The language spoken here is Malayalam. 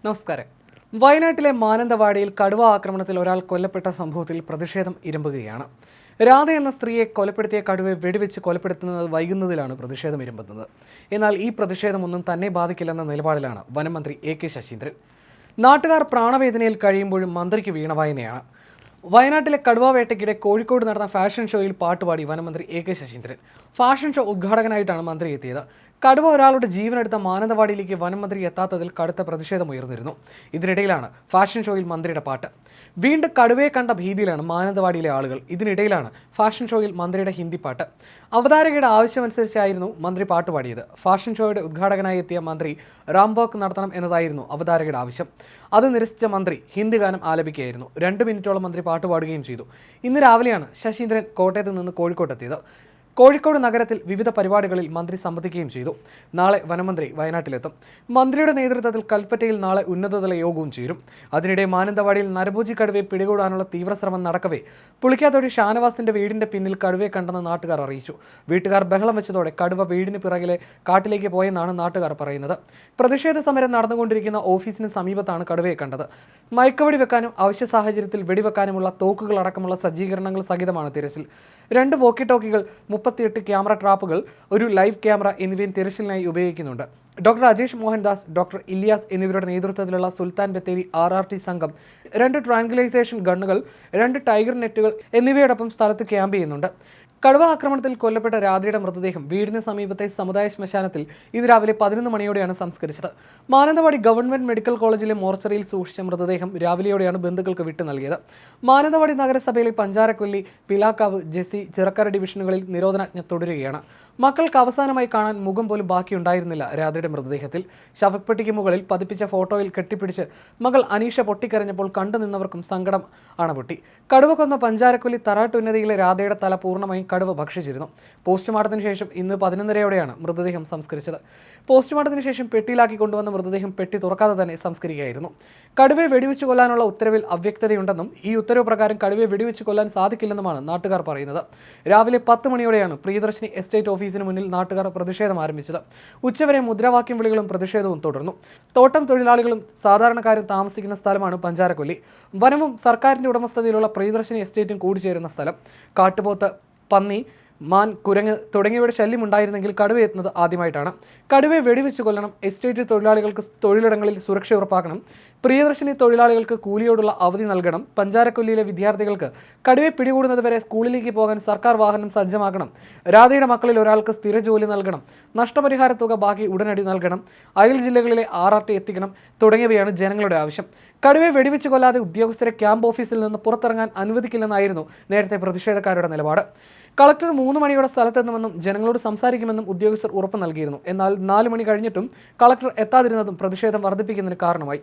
നമസ്കാരം. വയനാട്ടിലെ മാനന്തവാടിയിൽ കടുവ ആക്രമണത്തിൽ ഒരാൾ കൊല്ലപ്പെട്ട സംഭവത്തിൽ പ്രതിഷേധം ഇരമ്പുകയാണ്. രാധ എന്ന സ്ത്രീയെ കൊലപ്പെടുത്തിയ കടുവയെ വെടിവെച്ച് കൊലപ്പെടുത്തുന്നത് വൈകുന്നതിലാണ് പ്രതിഷേധം ഇരമ്പുന്നത്. എന്നാൽ ഈ പ്രതിഷേധമൊന്നും തന്നെ ബാധിക്കില്ലെന്ന നിലപാടിലാണ് വനം മന്ത്രി AK ശശീന്ദ്രൻ. നാട്ടുകാർ പ്രാണവേദനയിൽ കഴിയുമ്പോഴും മന്ത്രിക്ക് വീണവായനയാണ്. വയനാട്ടിലെ കടുവാ വേട്ടയ്ക്കിടെ കോഴിക്കോട് നടന്ന ഫാഷൻ ഷോയിൽ പാട്ടുപാടി വനമന്ത്രി AK ശശീന്ദ്രൻ. ഫാഷൻ ഷോ ഉദ്ഘാടകനായിട്ടാണ് മന്ത്രി എത്തിയത്. കടുവ ഒരാളുടെ ജീവനെടുത്ത മാനന്തവാടിയിലേക്ക് വനമന്ത്രി എത്താത്തതിൽ കടുത്ത പ്രതിഷേധമുയർന്നിരുന്നു. ഇതിനിടയിലാണ് ഫാഷൻ ഷോയിൽ മന്ത്രിയുടെ പാട്ട്. വീണ്ടും കടുവയെ കണ്ട ഭീതിയിലാണ് മാനന്തവാടിയിലെ ആളുകൾ. ഇതിനിടയിലാണ് ഫാഷൻ ഷോയിൽ മന്ത്രിയുടെ ഹിന്ദി പാട്ട്. അവതാരകയുടെ ആവശ്യമനുസരിച്ചായിരുന്നു മന്ത്രി പാട്ടുപാടിയത്. ഫാഷൻ ഷോയുടെ ഉദ്ഘാടകനായി എത്തിയ മന്ത്രി റാംവാക്ക് നടത്തണം എന്നതായിരുന്നു അവതാരകയുടെ ആവശ്യം. അത് നിരസിച്ച മന്ത്രി ഹിന്ദി ഗാനം ആലപിക്കുകയായിരുന്നു. 2 മിനിറ്റോളം മന്ത്രി പാട്ടുപാടുകയും ചെയ്തു. ഇന്ന് രാവിലെയാണ് ശശീന്ദ്രൻ കോട്ടയത്ത് നിന്ന് കോഴിക്കോട്ടെത്തിയത്. കോഴിക്കോട് നഗരത്തിൽ വിവിധ പരിപാടികളിൽ മന്ത്രി സംബന്ധിക്കുകയും ചെയ്തു. നാളെ വനമന്ത്രി വയനാട്ടിലെത്തും. മന്ത്രിയുടെ നേതൃത്വത്തിൽ കൽപ്പറ്റയിൽ നാളെ ഉന്നതതല യോഗവും ചേരും. അതിനിടെ മാനന്തവാടിയിൽ നരഭോജി കടുവയെ പിടികൂടാനുള്ള തീവ്രശ്രമം നടക്കവേ പുളിക്കാത്തൊടി ഷാനവാസിന്റെ വീടിന്റെ പിന്നിൽ കടുവയെ കണ്ടെന്ന് നാട്ടുകാർ അറിയിച്ചു. വീട്ടുകാർ ബഹളം വെച്ചതോടെ കടുവ വീടിന് പിറകിലെ കാട്ടിലേക്ക് പോയെന്നാണ് നാട്ടുകാർ പറയുന്നത്. പ്രതിഷേധ സമരം നടന്നുകൊണ്ടിരിക്കുന്ന ഓഫീസിന് സമീപത്താണ് കടുവയെ കണ്ടത്. മയക്കുവെടി വെക്കാനും അവശ്യ സാഹചര്യത്തിൽ വെടിവെക്കാനുമുള്ള തോക്കുകൾ അടക്കമുള്ള സജ്ജീകരണങ്ങൾ സഹിതമാണ് തിരച്ചിൽ. 2 വോക്കി ടോക്കികൾ, 38 ക്യാമറ ട്രാപ്പുകൾ, ഒരു ലൈവ് ക്യാമറ എന്നിവയും തിരച്ചിലിനായി ഉപയോഗിക്കുന്നുണ്ട്. ഡോക്ടർ അജേഷ് മോഹൻദാസ്, ഡോക്ടർ ഇലിയാസ് എന്നിവരുടെ നേതൃത്വത്തിലുള്ള സുൽത്താൻ ബത്തേരി RRT സംഘം 2 ട്രാങ്കുലൈസേഷൻ ഗണ്ണുകൾ, 2 ടൈഗർ നെറ്റുകൾ എന്നിവയോടൊപ്പം സ്ഥലത്ത് ക്യാമ്പ് ചെയ്യുന്നുണ്ട്. കടുവ ആക്രമണത്തിൽ കൊല്ലപ്പെട്ട രാധയുടെ മൃതദേഹം വീടിന് സമീപത്തെ സമുദായ ശ്മശാനത്തിൽ ഇന്ന് രാവിലെ 11 മണിയോടെയാണ് സംസ്കരിച്ചത്. മാനന്തവാടി ഗവൺമെന്റ് മെഡിക്കൽ കോളേജിലെ മോർച്ചറിയിൽ സൂക്ഷിച്ച മൃതദേഹം രാവിലെയോടെയാണ് ബന്ധുക്കൾക്ക് വിട്ടു നൽകിയത്. മാനന്തവാടി നഗരസഭയിലെ പഞ്ചാരക്കൊല്ലി, പിലാക്കാവ്, ജെസി, ചിറക്കര ഡിവിഷനുകളിൽ നിരോധനാജ്ഞ തുടരുകയാണ്. മക്കൾക്ക് അവസാനമായി കാണാൻ മുഖം പോലും ബാക്കിയുണ്ടായിരുന്നില്ല രാധയുടെ മൃതദേഹത്തിൽ. ശവപ്പെട്ടിക്ക് മുകളിൽ പതിപ്പിച്ച ഫോട്ടോയിൽ കെട്ടിപ്പിടിച്ച് മകൾ അനീഷ പൊട്ടിക്കരഞ്ഞപ്പോൾ കണ്ടുനിന്നവർക്കും സങ്കടം അണപൊട്ടി. കടുവ കൊന്ന പഞ്ചാരക്കൊല്ലി തറാട്ടുന്നതിയിലെ രാധയുടെ തല പൂർണ്ണമായും കടുവ ഭക്ഷിച്ചിരുന്നു. പോസ്റ്റ്മോർട്ടത്തിന് ശേഷം ഇന്ന് 11:30യോടെയാണ് മൃതദേഹം സംസ്കരിച്ചത്. പോസ്റ്റ്മോർട്ടത്തിന് ശേഷം പെട്ടിയിലാക്കി കൊണ്ടുവന്ന മൃതദേഹം പെട്ടി തുറക്കാതെ തന്നെ സംസ്കരിക്കുകയായിരുന്നു. കടുവയെ വെടിവെച്ച് കൊല്ലാനുള്ള ഉത്തരവിൽ അവ്യക്തതയുണ്ടെന്നും ഈ ഉത്തരവ് പ്രകാരം കടുവയെ വെടിവെച്ച് കൊല്ലാൻ സാധിക്കില്ലെന്നുമാണ് നാട്ടുകാർ പറയുന്നത്. രാവിലെ 10 മണിയോടെയാണ് പ്രിയദർശിനി എസ്റ്റേറ്റ് ഓഫീസിന് മുന്നിൽ നാട്ടുകാർ പ്രതിഷേധം ആരംഭിച്ചത്. ഉച്ചവരെ മുദ്രാവാക്യം വിളികളും പ്രതിഷേധവും തുടർന്നു. തോട്ടം തൊഴിലാളികളും സാധാരണക്കാരും താമസിക്കുന്ന സ്ഥലമാണ് പഞ്ചാരക്കൊല്ലി. വനവും സർക്കാരിന്റെ ഉടമസ്ഥതയിലുള്ള പ്രിയദർശിനി എസ്റ്റേറ്റും കൂടിച്ചേരുന്ന സ്ഥലം. കാട്ടുപോത്ത്, പന്നി, മാൻ, കുരങ്ങ് തുടങ്ങിയവയുടെ ശല്യം ഉണ്ടായിരുന്നെങ്കിൽ കടുവ എത്തുന്നത് ആദ്യമായിട്ടാണ്. കടുവയെ വെടിവെച്ച് കൊല്ലണം. എസ്റ്റേറ്റ് തൊഴിലാളികൾക്ക് തൊഴിലിടങ്ങളിൽ സുരക്ഷ ഉറപ്പാക്കണം. പ്രിയദർശിനി തൊഴിലാളികൾക്ക് കൂലിയോടുള്ള അവധി നൽകണം. പഞ്ചാരക്കൊല്ലിയിലെ വിദ്യാർത്ഥികൾക്ക് കടുവയെ പിടികൂടുന്നതുവരെ സ്കൂളിലേക്ക് പോകാൻ സർക്കാർ വാഹനം സജ്ജമാക്കണം. രാധയുടെ മക്കളിൽ ഒരാൾക്ക് സ്ഥിര ജോലി നൽകണം. നഷ്ടപരിഹാര തുക ബാക്കി ഉടനടി നൽകണം. അയൽ ജില്ലകളിലെ RRT എത്തിക്കണം തുടങ്ങിയവയാണ് ജനങ്ങളുടെ ആവശ്യം. കടുവയെ വെടിവെച്ച് കൊല്ലാതെ ഉദ്യോഗസ്ഥരെ ക്യാമ്പ് ഓഫീസിൽ നിന്ന് പുറത്തിറങ്ങാൻ അനുവദിക്കില്ലെന്നായിരുന്നു നേരത്തെ പ്രതിഷേധക്കാരുടെ നിലപാട്. കളക്ടർ 3 മണിയോടെ സ്ഥലത്തെത്തുമെന്നും ജനങ്ങളോട് സംസാരിക്കുമെന്നും ഉദ്യോഗസ്ഥർ ഉറപ്പ് നൽകിയിരുന്നു. എന്നാൽ 4 മണി കഴിഞ്ഞിട്ടും കളക്ടർ എത്താതിരുന്നതും പ്രതിഷേധം വർദ്ധിപ്പിക്കുന്നതിന് കാരണമായി.